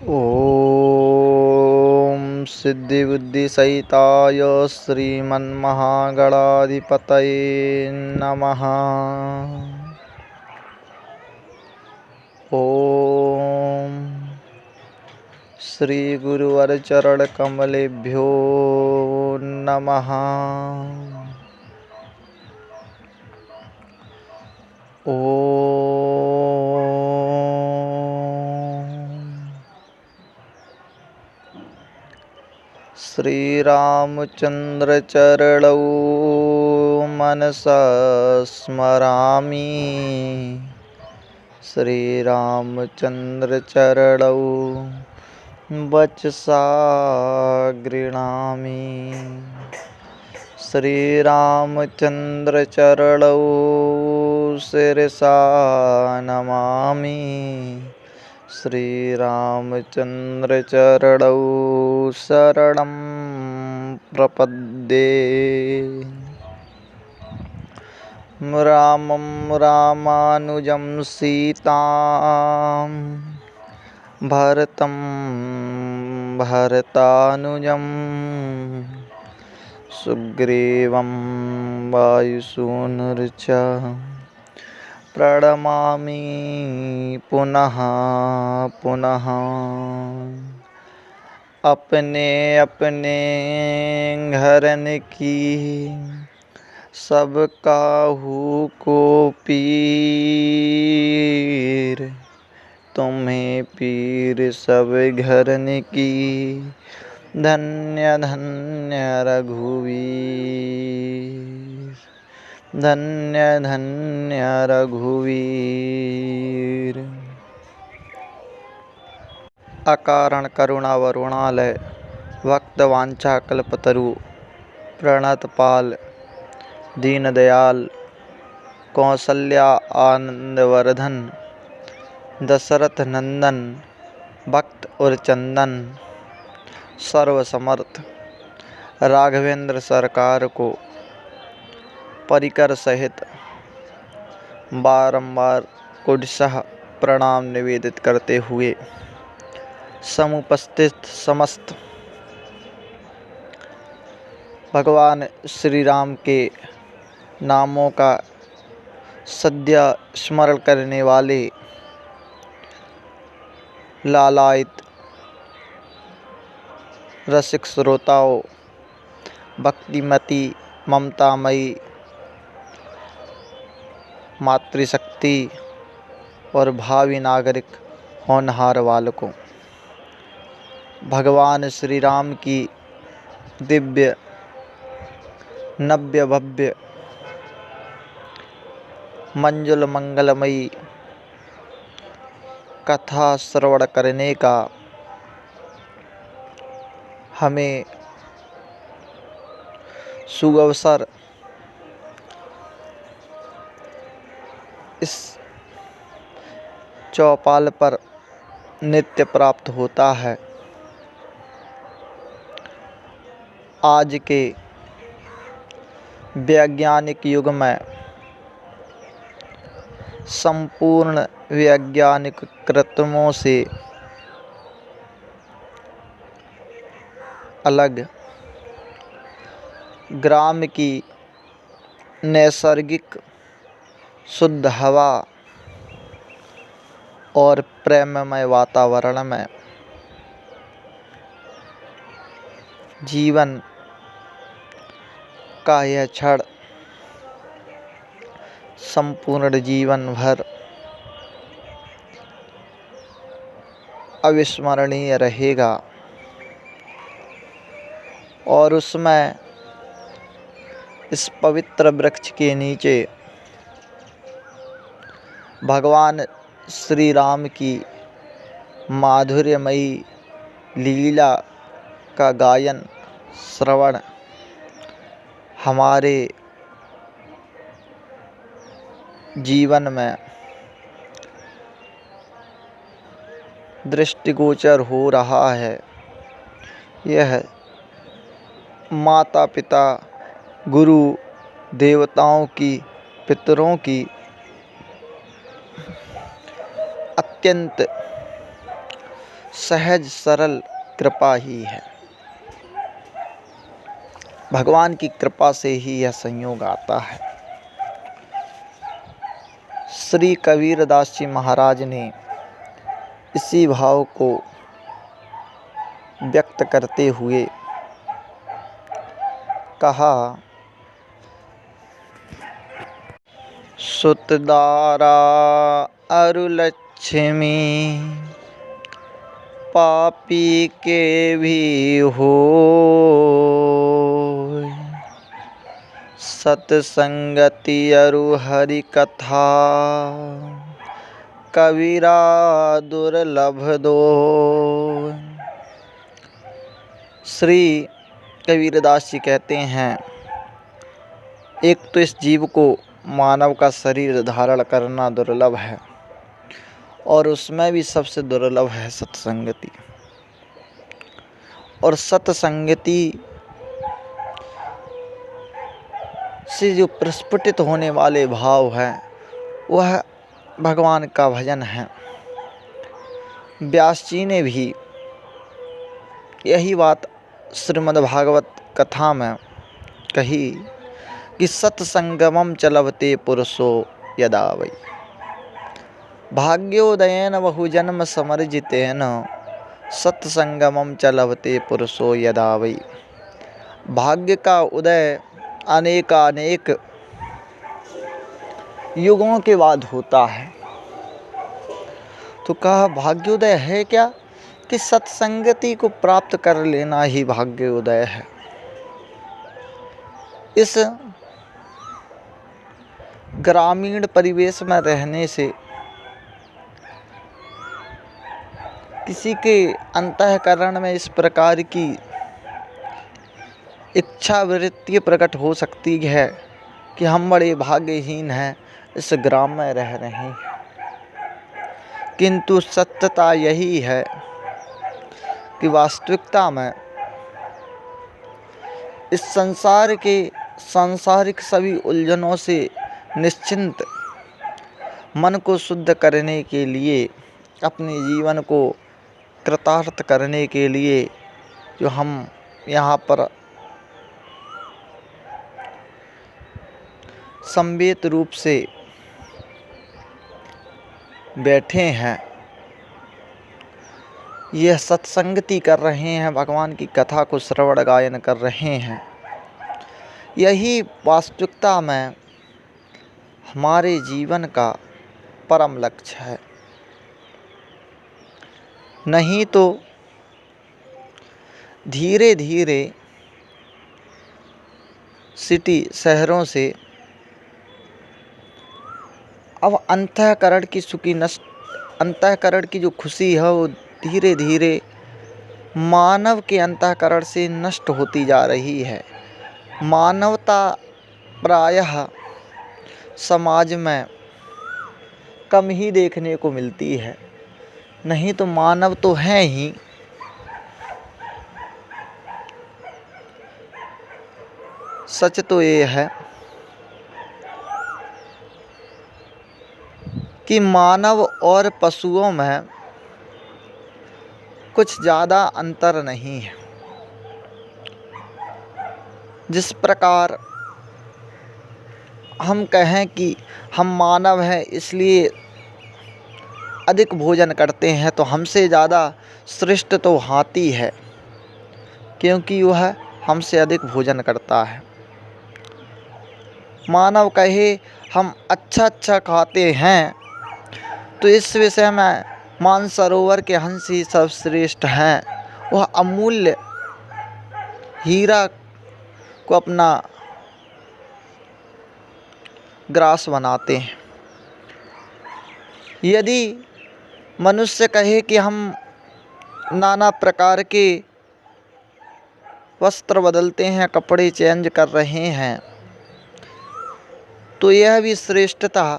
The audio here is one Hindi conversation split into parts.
ॐ सिद्धिबुद्धिसहिताय श्रीमन्महागणाधिपतये नमः। ॐ श्रीगुरुवरचरणकमलेभ्यो नमः। श्रीरामचन्द्रचरणौ मनसा स्मरामि। श्रीरामचन्द्रचरणौ वचसा गृह्णामि। श्रीरामचन्द्रचरणौ शिरसा नमामि। श्रीरामचन्द्रचरणौ शरणं प्रपद्ये। रामं रामानुजं सीतां भरतं भरतानुजं सुग्रीवं वायुसूनुर्च प्रणमामि पुनः पुनः। अपने अपने घरन की सब काहू को पीर। तुम्हें पीर सब घरन की धन्य धन्य रघुवीर। धन्य धन्य रघुवीर। अकारण करुणावरुणालय भक्तवांछाकल्पतरु प्रणतपाल दीनदयाल कौसल्या आनंदवर्धन दशरथ नंदन भक्त और चंदन सर्वसमर्थ राघवेंद्र सरकार को परिकर सहित बारंबार कुशः प्रणाम निवेदित करते हुए समुपस्थित समस्त भगवान श्री राम के नामों का सद्य स्मरण करने वाले लालायित रसिक श्रोताओं, भक्तिमती ममतामयी मातृशक्ति और भावी नागरिक होनहार बालकों, भगवान श्री राम की दिव्य नव्य भव्य मंजुल मंगलमयी कथा श्रवण करने का हमें सुअवसर इस चौपाल पर नित्य प्राप्त होता है। आज के वैज्ञानिक युग में संपूर्ण वैज्ञानिक कृत्रिमों से अलग ग्राम की नैसर्गिक शुद्ध हवा और प्रेममय वातावरण में जीवन का यह क्षण संपूर्ण जीवन भर अविस्मरणीय रहेगा। और उसमें इस पवित्र वृक्ष के नीचे भगवान श्री राम की माधुर्यमयी लीला का गायन श्रवण हमारे जीवन में दृष्टिगोचर हो रहा है। यह माता पिता गुरु देवताओं की पितरों की अत्यंत सहज सरल कृपा ही है। भगवान की कृपा से ही यह संयोग आता है। श्री कबीरदास जी महाराज ने इसी भाव को व्यक्त करते हुए कहा, सुतदारा अरु लक्ष्मी पापी के भी हो, सतसंगति अरु हरि कथा कबीरा दुर्लभ दो। श्री कबीरदास जी कहते हैं, एक तो इस जीव को मानव का शरीर धारण करना दुर्लभ है, और उसमें भी सबसे दुर्लभ है सत्संगति। और सत्संगति से जो प्रस्फुटित होने वाले भाव हैं वह भगवान का भजन है। व्यास जी ने भी यही बात श्रीमद्भागवत कथा में कही कि सत्संगमं च लभते पुरुषो यदा वै, भाग्योदयेन बहुजन्म समर्जितेन सत्संगमं च लभते पुरुषो यदा वै। भाग्य का उदय अनेक युगों के बाद होता है। तो कहा भाग्योदय है क्या? कि सत्संगति को प्राप्त कर लेना ही भाग्योदय है। इस ग्रामीण परिवेश में रहने से किसी के अंतःकरण में इस प्रकार की इच्छा वृत्ति प्रकट हो सकती है कि हम बड़े भाग्यहीन हैं, इस ग्राम में रह रहे हैं। किंतु सत्यता यही है कि वास्तविकता में इस संसार के सांसारिक सभी उलझनों से निश्चिंत मन को शुद्ध करने के लिए, अपने जीवन को कृतार्थ करने के लिए जो हम यहाँ पर समवेत रूप से बैठे हैं, यह सत्संगति कर रहे हैं, भगवान की कथा को श्रवण गायन कर रहे हैं, यही वास्तविकता में हमारे जीवन का परम लक्ष्य है। नहीं तो धीरे धीरे सिटी शहरों से अब अंतःकरण की जो खुशी है वो धीरे धीरे मानव के अंतःकरण से नष्ट होती जा रही है। मानवता प्रायः समाज में कम ही देखने को मिलती है। नहीं तो मानव तो हैं ही, सच तो ये है कि मानव और पशुओं में कुछ ज़्यादा अंतर नहीं है। जिस प्रकार हम कहें कि हम मानव हैं इसलिए अधिक भोजन करते हैं, तो हमसे ज़्यादा श्रेष्ठ तो हाथी है, क्योंकि वह हमसे अधिक भोजन करता है। मानव कहे हम अच्छा खाते हैं, तो इस विषय में मानसरोवर के हंस ही सर्वश्रेष्ठ हैं। वह अमूल्य हीरा को अपना ग्रास बनाते हैं। यदि मनुष्य कहे कि हम नाना प्रकार के वस्त्र बदलते हैं, कपड़े चेंज कर रहे हैं, तो यह भी श्रेष्ठता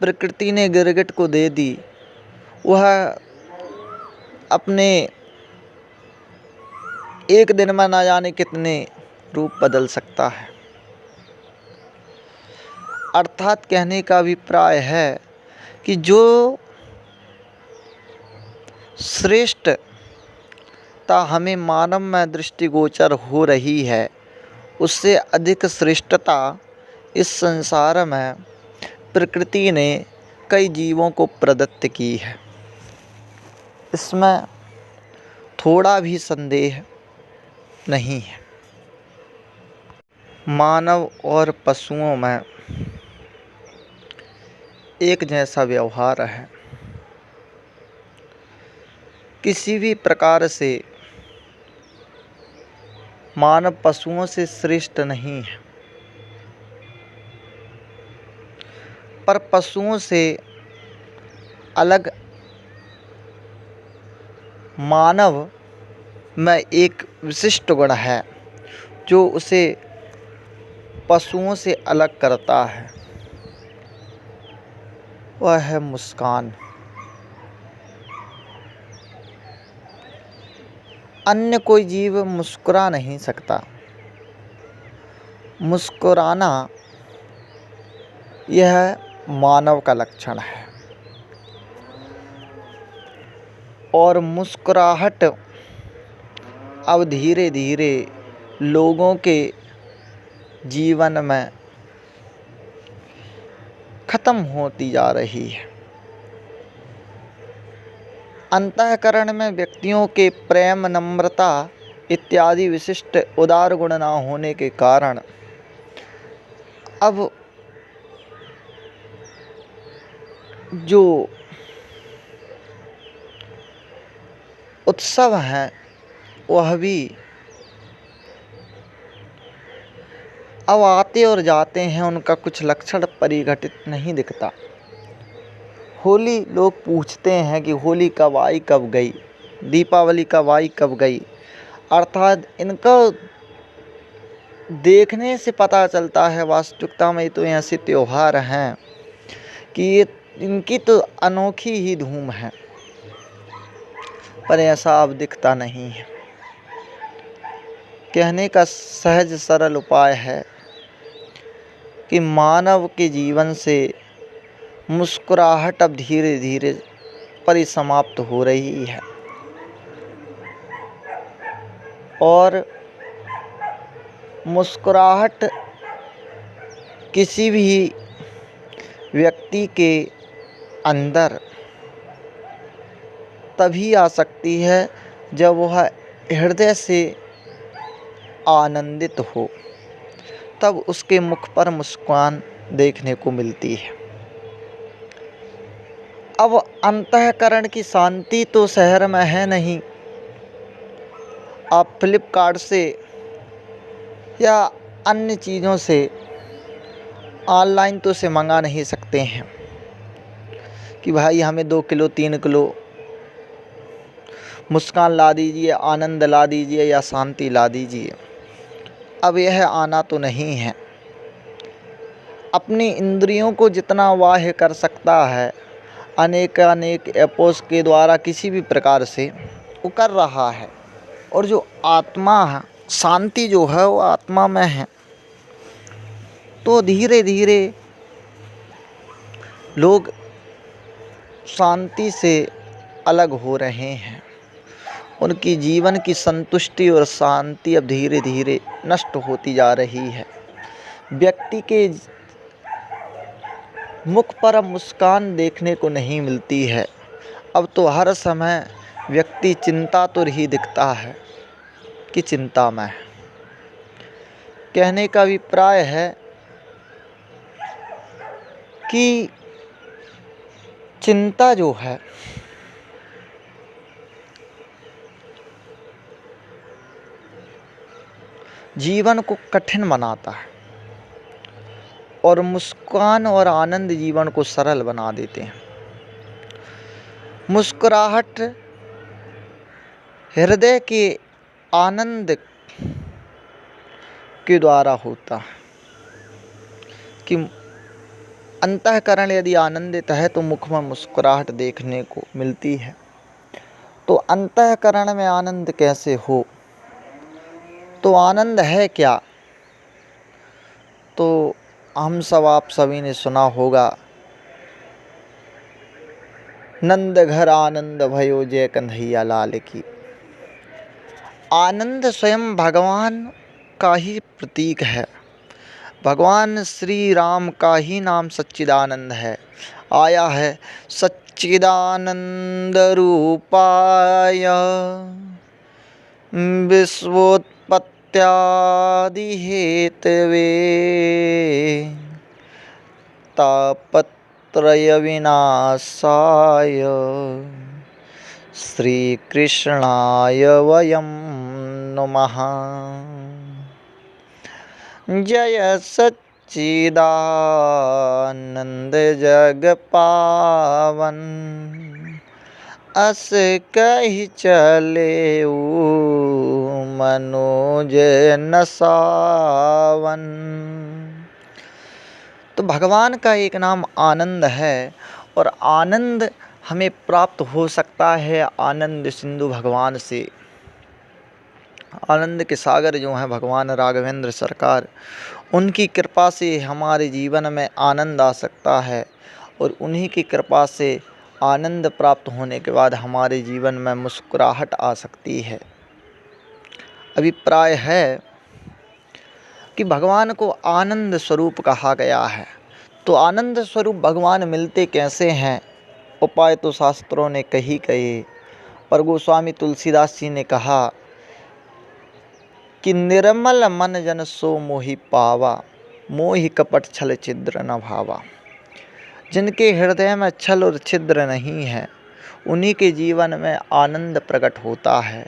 प्रकृति ने गिरगिट को दे दी। वह अपने एक दिन में ना जाने कितने रूप बदल सकता है। अर्थात कहने का अभिप्राय है कि जो श्रेष्ठता हमें मानव में दृष्टिगोचर हो रही है, उससे अधिक श्रेष्ठता इस संसार में प्रकृति ने कई जीवों को प्रदत्त की है। इसमें थोड़ा भी संदेह नहीं है। मानव और पशुओं में एक जैसा व्यवहार है। किसी भी प्रकार से मानव पशुओं से श्रेष्ठ नहीं है, पर पशुओं से अलग मानव में एक विशिष्ट गुण है जो उसे पशुओं से अलग करता है, वह है मुस्कान। अन्य कोई जीव मुस्कुरा नहीं सकता। मुस्कुराना यह मानव का लक्षण है, और मुस्कुराहट अब धीरे धीरे लोगों के जीवन में खत्म होती जा रही है। अंतःकरण में व्यक्तियों के प्रेम, नम्रता इत्यादि विशिष्ट उदार गुण न होने के कारण अब जो उत्सव हैं वह भी अब आते और जाते हैं, उनका कुछ लक्षण परिघटित नहीं दिखता। होली लोग पूछते हैं कि होली कब आई कब गई, दीपावली कब आई कब गई, अर्थात इनका देखने से पता चलता है वास्तविकता में तो ऐसे त्योहार हैं कि ये इनकी तो अनोखी ही धूम है, पर ऐसा अब दिखता नहीं है। कहने का सहज सरल उपाय है कि मानव के जीवन से मुस्कुराहट अब धीरे धीरे परिसमाप्त हो रही है, और मुस्कुराहट किसी भी व्यक्ति के अंदर तभी आ सकती है जब वह हृदय से आनंदित हो, तब उसके मुख पर मुस्कान देखने को मिलती है। अब अंतःकरण की शांति तो शहर में है नहीं। आप फ्लिपकार्ट से या अन्य चीज़ों से ऑनलाइन तो से मंगा नहीं सकते हैं कि भाई हमें 2 किलो 3 किलो मुस्कान ला दीजिए, आनंद ला दीजिए या शांति ला दीजिए। अब यह आना तो नहीं है। अपनी इंद्रियों को जितना बाह्य कर सकता है अनेक ऐपों के द्वारा किसी भी प्रकार से वो कर रहा है, और जो आत्मा है, शांति जो है वो आत्मा में है। तो धीरे धीरे लोग शांति से अलग हो रहे हैं। उनकी जीवन की संतुष्टि और शांति अब धीरे धीरे नष्ट होती जा रही है। व्यक्ति के मुख पर अब मुस्कान देखने को नहीं मिलती है। अब तो हर समय व्यक्ति चिंतातुर ही दिखता है कि चिंता में है। कहने का अभिप्राय है कि चिंता जो है जीवन को कठिन बनाता है, और मुस्कान और आनंद जीवन को सरल बना देते हैं। मुस्कुराहट हृदय के आनंद के द्वारा होता है कि अंतःकरण यदि आनंदित है तो मुख में मुस्कुराहट देखने को मिलती है। तो अंतःकरण में आनंद कैसे हो? तो आनंद है क्या? तो हम सब आप सभी ने सुना होगा, नंद घर आनंद भयो जय कन्हैया लाल की। आनंद स्वयं भगवान का ही प्रतीक है। भगवान श्री राम का ही नाम सच्चिदानंद है। आया है सच्चिदानंद रूपाय विश्वोत्पत्त्यादि हेतवे तापत्रय विनाशाय श्री कृष्णाय वयं नमः। जय सच्चिदानंद जग पावन अस कहि चले मनोज न सावन। तो भगवान का एक नाम आनंद है और आनंद हमें प्राप्त हो सकता है आनंद सिंधु भगवान से। आनंद के सागर जो हैं भगवान राघवेंद्र सरकार, उनकी कृपा से हमारे जीवन में आनंद आ सकता है और उन्हीं की कृपा से आनंद प्राप्त होने के बाद हमारे जीवन में मुस्कुराहट आ सकती है। अभिप्राय है कि भगवान को आनंद स्वरूप कहा गया है। तो आनंद स्वरूप भगवान मिलते कैसे हैं? उपाय तो शास्त्रों ने कही कहे, पर गोस्वामी तुलसीदास जी ने कहा कि निर्मल मन जन सो मोहि पावा, मोहि कपट छल छिद्र न भावा। जिनके हृदय में छल और छिद्र नहीं है, उन्हीं के जीवन में आनंद प्रकट होता है।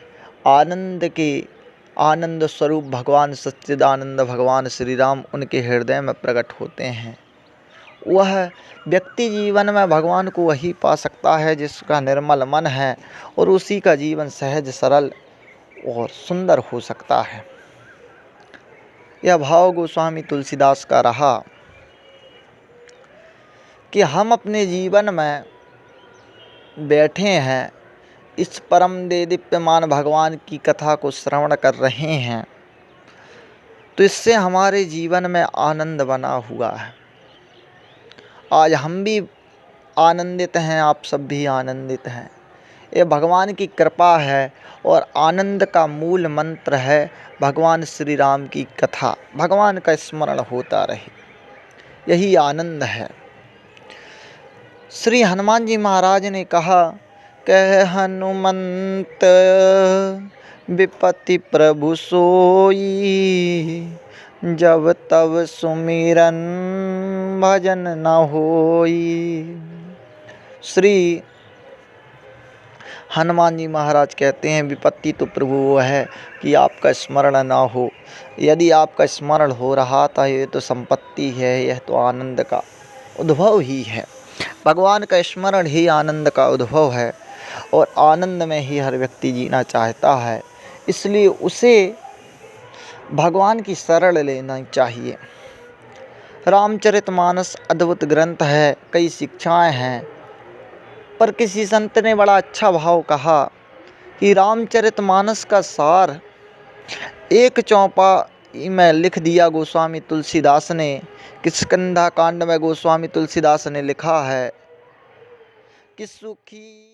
आनंद स्वरूप भगवान सच्चिदानंद भगवान श्री राम उनके हृदय में प्रकट होते हैं। वह व्यक्ति जीवन में भगवान को वही पा सकता है जिसका निर्मल मन है और उसी का जीवन सहज सरल और सुंदर हो सकता है। यह भाव गोस्वामी तुलसीदास का रहा कि हम अपने जीवन में बैठे हैं, इस परम देदीप्यमान भगवान की कथा को श्रवण कर रहे हैं, तो इससे हमारे जीवन में आनंद बना हुआ है। आज हम भी आनंदित हैं, आप सब भी आनंदित हैं। ये भगवान की कृपा है और आनंद का मूल मंत्र है भगवान श्री राम की कथा, भगवान का स्मरण होता रहे, यही आनंद है। श्री हनुमान जी महाराज ने कहा, कह हनुमंत विपति प्रभु सोई, जब तब सुमिरन भजन न होई। श्री हनुमान जी महाराज कहते हैं, विपत्ति तो प्रभु वो है कि आपका स्मरण ना हो। यदि आपका स्मरण हो रहा था, ये तो संपत्ति है, यह तो आनंद का उद्भव ही है। भगवान का स्मरण ही आनंद का उद्भव है और आनंद में ही हर व्यक्ति जीना चाहता है, इसलिए उसे भगवान की शरण लेना चाहिए। रामचरितमानस अद्भुत ग्रंथ है, कई शिक्षाएं हैं, पर किसी संत ने बड़ा अच्छा भाव कहा कि रामचरितमानस का सार एक चौपा में लिख दिया गोस्वामी तुलसीदास ने। किष्किंधा कांड में गोस्वामी तुलसीदास ने लिखा है कि सुखी